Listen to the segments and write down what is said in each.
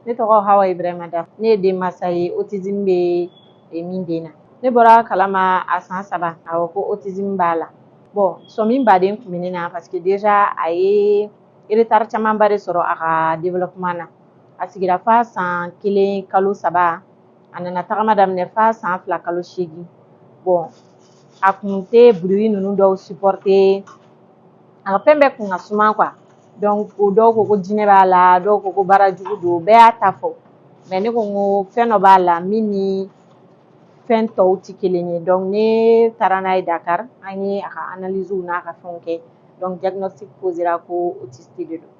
Ne tɔgɔ Hawa Ibrahima Da. Ne ye denmansa ye autisme bɛ min den na. Ne bɔra kalama a san 3 awɔ ko autisme b'a la. Bon sɔmi baden kun bɛ ne na parce que déjà a ye retard camanba de sɔrɔ a ka développement na. A sigira f'a san 1 kalo 3 a nana tagama daminɛ f'a san 2 kalo 8. Bon a kun tɛ bruit ninnu dɔw supporter. A ka fɛn bɛɛ kun ka suma quoi. Donc dɔw ko ko jinɛ b'a la, dɔw ko ko baarajugu don, bɛɛ y'a ta fɔ. Mais ne ko n ko fɛn dɔ b'a la min ni fɛn tɔw tɛ kelen ye. Donc ne taara n'a ye Dakar, an ye a ka analyse n'a ka fɛnw kɛ. Donc diagnostic posera ko autiste de don.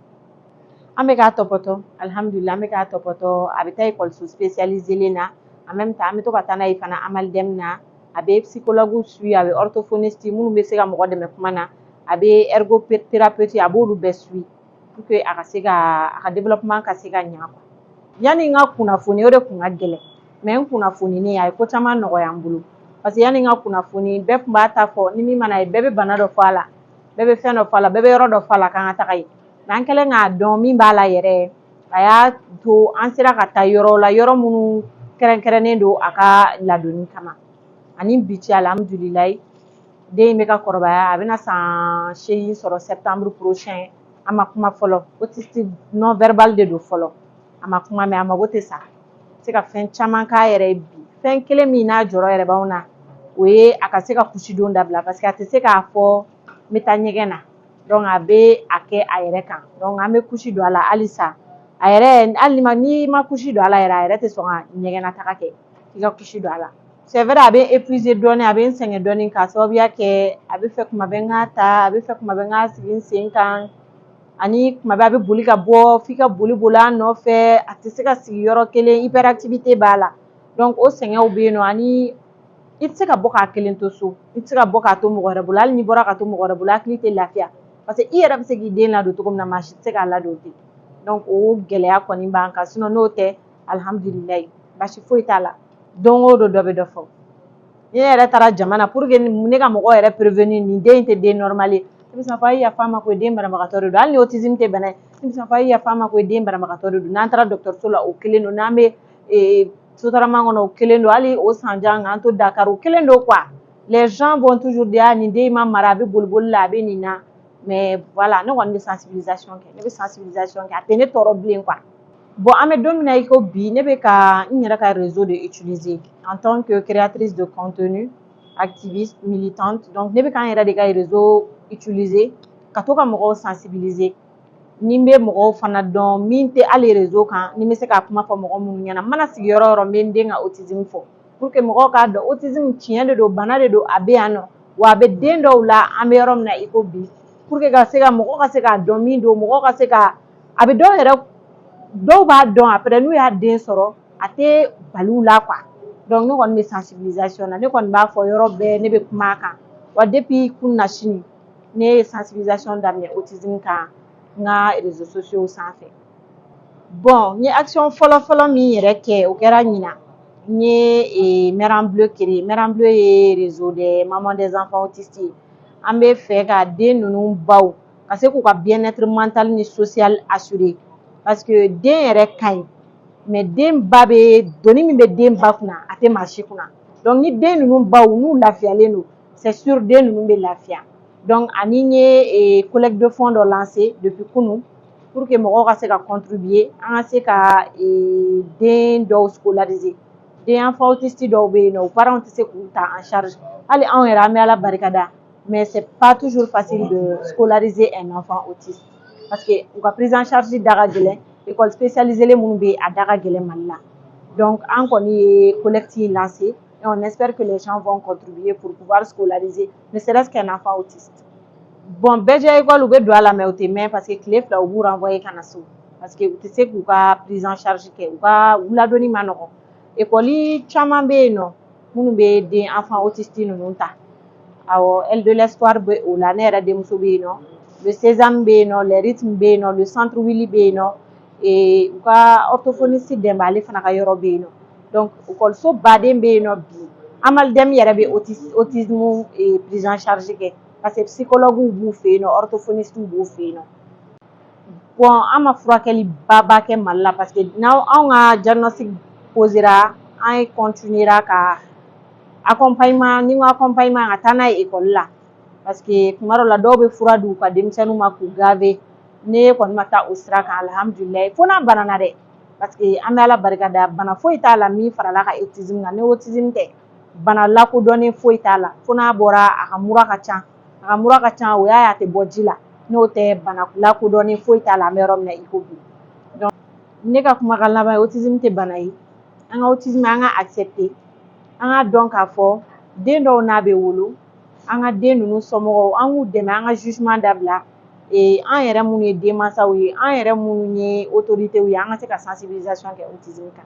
An bɛ k'a tɔpɔtɔ, alhamdulillah an bɛ k'a tɔpɔtɔ, a bɛ taa école spécialisée na. En même temps an bɛ to ka taa n'a ye fana Amalden na. A bɛ psychologue suit, a bɛ orthophoniste minnu bɛ se ka mɔgɔ dɛmɛ kuma na, a bɛ ergothérapeute a b'olu bɛɛ suit pour que a ka se ka a ka développement ka se ka ɲa quoi. Yani n ka kunnafoni o de kun ka gɛlɛn, mais n kunnafoninen a ye ko caman nɔgɔya n bolo parce que yani n ka kunnafoni bɛɛ kun b'a ta fɔ ni min mana ye bɛɛ bɛ bana dɔ fɔ a la, bɛɛ bɛ fɛn dɔ fɔ a la, bɛɛ bɛ yɔrɔ dɔ fɔ a la k'an ka taga yen. Mais an kɛlen k'a dɔn min b'a la yɛrɛ, a y'a to an sera ka taa yɔrɔ la yɔrɔ minnu kɛrɛnkɛrɛnnen don a ka ladonni kama. Ani bi cɛ alhamdulilayi den bɛ ka kɔrɔbaya a bɛna san 8 sɔrɔ septembre prochain. A ma kuma fɔlɔ, autiste non verbal de don fɔlɔ, a ma kuma mais a mago tɛ sa, se ka fɛn caman k'a yɛrɛ ye bi. Fɛn kelen min n'a jɔrɔ yɛrɛ b'anw na o ye a ka se ka kusidon dabila parce que a tɛ se k'a fɔ n bɛ taa ɲɛgɛn na. Donc a bɛ a kɛ a yɛrɛ kan. Donc an bɛ kusi don a la halisa. A yɛrɛ hali n'i ma kusi don a la yɛrɛ a yɛrɛ tɛ sɔn ka ɲɛgɛn nataga kɛ, k'i ka kusi don a la. C'est vrai a bɛ épuiser dɔɔnin, a bɛ n sɛgɛn dɔɔnin k'a sababuya kɛ a bɛ fɛ kuma bɛɛ n k'a ta, a bɛ fɛ kuma bɛɛ n k'a sigi n sen kan, ani kuma bɛɛ a bɛ boli ka bɔ f'i ka boli boli a nɔfɛ, a tɛ se ka sigi yɔrɔ kelen, hyperactivité b'a la. Donc o sɛgɛnw bɛ yen nɔ ani i tɛ se ka bɔ k'a kelen to so, i tɛ se ka bɔ k'a to mɔgɔ wɛrɛ bolo, hali n'i bɔra ka to mɔgɔ wɛrɛ bolo hakili tɛ lafiya parce que i yɛrɛ bɛ se k'i den ladon cogo min na maa si tɛ se k'a ladon ten. Donc o gɛlɛya kɔni b'an kan sinon n'o tɛ alhamdulilayi basi foyi t'a la, don o don dɔ bɛ dɔ fɔ. Ne yɛrɛ taara jama na pour que ne ka mɔgɔw yɛrɛ prévenir nin den in tɛ den normal ye. Ne bɛ sin k'a fɔ a ye yafa n ma koyi den banabagatɔ de don, hali ni autisme tɛ bana ye, ne bɛ sin k'a fɔ a ye yafa n ma koyi den banabagatɔ de don. N'an taara dɔgɔtɔrɔso la o kelen don, n'an bɛ sotarama kɔnɔ o kelen don, hali o sanjan k'an to Dakar o kelen don quoi. Les gens vont toujours dire nin den ma mara a bɛ boli boli la a bɛ nin na, mais voilà ne kɔni bɛ sensibilisation kɛ, ne bɛ sensibilisation kɛ a tɛ ne tɔɔrɔ bilen quoi. Bon an bɛ don min na i ko bi ne bɛ ka n yɛrɛ ka réseau de utiliser en tant que créatrice de contenu, activiste, militante. Donc ne bɛ k'an yɛrɛ de ka réseau utiliser ka to ka mɔgɔw sensibiliser. Ni n bɛ mɔgɔw fana dɔn min tɛ hali réseau kan ni n bɛ se ka kuma fɔ mɔgɔ minnu ɲɛna, n mana sigi yɔrɔ o yɔrɔ n bɛ n den ka autisme fɔ pour que mɔgɔw k'a dɔn autisme tiɲɛ de don, bana de don, a bɛ yan nɔ wa a bɛ den dɔw la an bɛ yɔrɔ min na i ko bi pour que ka se ka mɔgɔw ka se k'a dɔn min don, mɔgɔw ka se ka a bɛ dɔw yɛrɛ dɔw b'a dɔn après n'u y'a den sɔrɔ a tɛ bali u la quoi. Donc ne kɔni bɛ sensibilisation na, ne kɔni b'a fɔ yɔrɔ bɛɛ ne bɛ kuma a kan wa depuis kun na sini ne ye sensibilisation daminɛ autisme kan n ka réseaux sociaux sanfɛ. Bon n ye action fɔlɔ-fɔlɔ min yɛrɛ kɛ o kɛra ɲina n ye Mère en Bleu créé. Mère en Bleu ye réseau des mamans des enfants autistes ye. An bɛ fɛ ka den ninnu baw ka se k'u ka bien-être mental ni social assurer parce que den yɛrɛ ka ɲi mais den ba bɛ donni min bɛ den ba kunna a tɛ maa si kunna. Donc ni den ninnu baw n'u lafiyalen don c'est sûr den ninnu bɛ lafiya. Donc ani n ye collecte de fonds dɔ lancer depuis kunun pour que mɔgɔw ka se ka contribuer an ka se ka den dɔw scolariser. Den enfant autiste dɔw bɛ yen nɔ u parents tɛ se k'u ta en charge, hali anw yɛrɛ an bɛ Ala barikada mais c'est pas toujours facile de scolariser un enfant autiste parce que u ka prise en charge da ka gɛlɛn, école spécialisée minnu bɛ yen a da ka gɛlɛn Mali la. Donc an kɔni ye collecte lancer et on espère que les gens vont contribuer pour pouvoir scolariser ne serait-ce qu'un enfant autiste. Bon bɛɛ jɛ école u bɛ don a la mais u tɛ mɛn parce que tile fila u b'u renvoyer ka na so parce que u tɛ se k'u ka prise en charge kɛ, u ka u ladonni ma nɔgɔn. École caman bɛ yen nɔ minnu bɛ den enfant autiste ninnu ta. Awɔ Aile de l'espoir bɛ o la, ne yɛrɛ denmuso bɛ yen nɔ, le Sésame bɛ yen nɔ, le rythme bɛ yen nɔ, le centre Willy bɛ yen nɔ, u ka orthophoniste dɛmɛ ale fana ka yɔrɔ bɛ yen nɔ. Donc école baden bɛ yen nɔ bi. Amalden yɛrɛ bɛ autisme prise en charge kɛ parce que psychologue b'u fɛ yen nɔ, orthophoniste b'u fɛ yen nɔ. Bon an ma furakɛli baba kɛ Mali la parce que anw ka diagnostic posera an ye continuera ka accompagnement ni n ko accompagnement ka taa n'a ye école la parce que tuma dɔw la dɔw bɛ fura di u ka denmisɛnninw ma k'u gaver ne kɔni ma taa o sira kan alihamudulilayi fo n'a banana dɛ parce que an bɛ Ala barikada bana foyi t'a la min farala ka autisme kan ni autisme tɛ bana lakodɔnnen foyi t'a la fo n'a bɔra a ka mura ka ca o y'a ye a tɛ bɔ ji la n'o tɛ bana lakodɔnnen foyi t'a la an bɛ yɔrɔ min na i ko bi donc ne ka kumakan laban ye autisme tɛ bana ye an ka autisme an ka accepter an ka dɔn k'a fɔ den dɔw n'a bɛ wolo an ka den ninnu somɔgɔw an k'u dɛmɛ an ka jugement dabila an yɛrɛ minnu ye denmansaw ye an yɛrɛ minnu ye autorités ye an ka se ka sensibilisation kɛ autisme kan